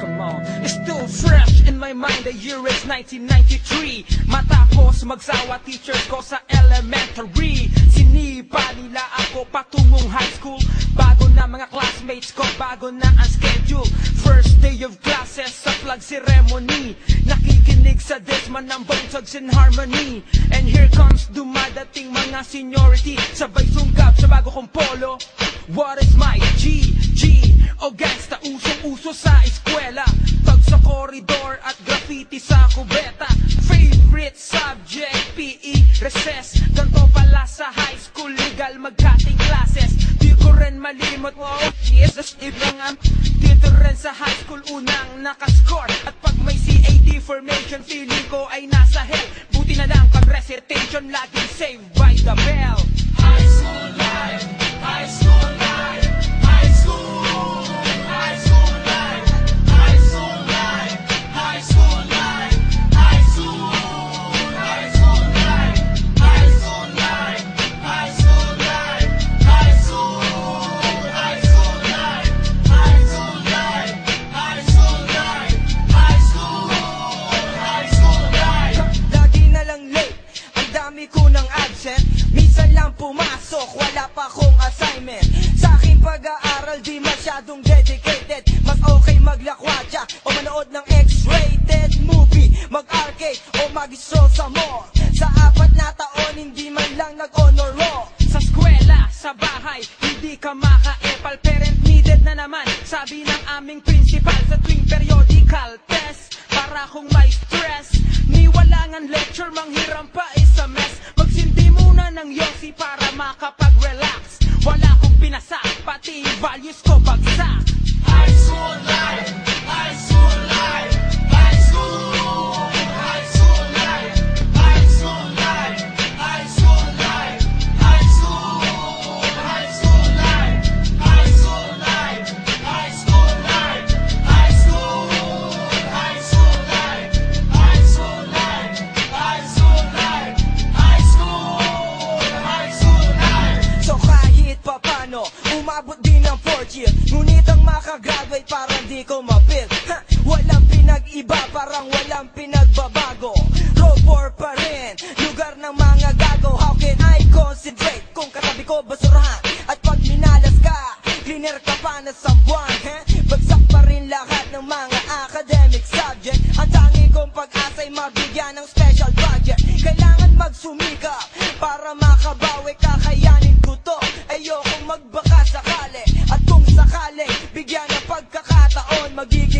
Come on. It's still fresh in my mind, the year is 1993. Matapos magsawa teachers ko sa elementary, sinipa nila ako patungong high school. Bago na mga classmates ko, bago na ang schedule. First day of classes sa flag ceremony, nakikinig sa disman ng Bone Thugs and Harmony. And here comes dumadating mga seniority, sabay sungkap sa bago kong polo. What is my G? O gangsta, usong-uso sa eskwela, tag sa koridor at graffiti sa kubeta. Favorite subject, PE, recess. Ganto pala sa high school, legal magkating classes. Di ko rin malimot, wow, Jesus, ibang dito rin sa high school unang nakascore. At pag may CAD formation, feeling ko ay nasa hell. Buti na lang pag recitation, laging saved by the bell. High school life, high school life, high school. Minsan lang pumasok, wala pa akong assignment. Sa aking pag-aaral di masyadong dedicated. Mas okay maglakwatsa o manood ng X-rated movie, mag-arcade o mag-stroll sa mall. Sa 4 na taon hindi man lang nag-honor roll. Sa eskwela, sa bahay, hindi ka maka-epal. Parent needed na naman, sabi ng aming principal. Sa tuwing periodical test, para kung may stress, ni wala ngang lecture, manghiram pa isa mess. Magsindi muna ng yosi para makapag-relax. Wala kong pinasa, pati values ko bagsak. High school life, high school life, high school, high school life, high school life, high school life, high school, high school life, high school life, high school life, high school, high school life, high school life, high school life, high school, high school life. So kahit papano, umabot din ng 4th year, ngunit ang makagraduate parang di ko mapil. Walang pinag-iba, parang walang pinagbabago. Road 4 pa rin, lugar ng mga gago. How can I concentrate kung katabi ko basurahan? At pag minalas ka, cleaner ka pa na sa buwan. Bagsak pa rin lahat ng mga academic subject. Ang tangi kong pag-asa'y mabigyan ng special budget. Kailangan magsumikap para makabawi, kakayanin ko to. Ayokong magbaka sakali, at kung sakali bigyan ng pagkakataon, magiging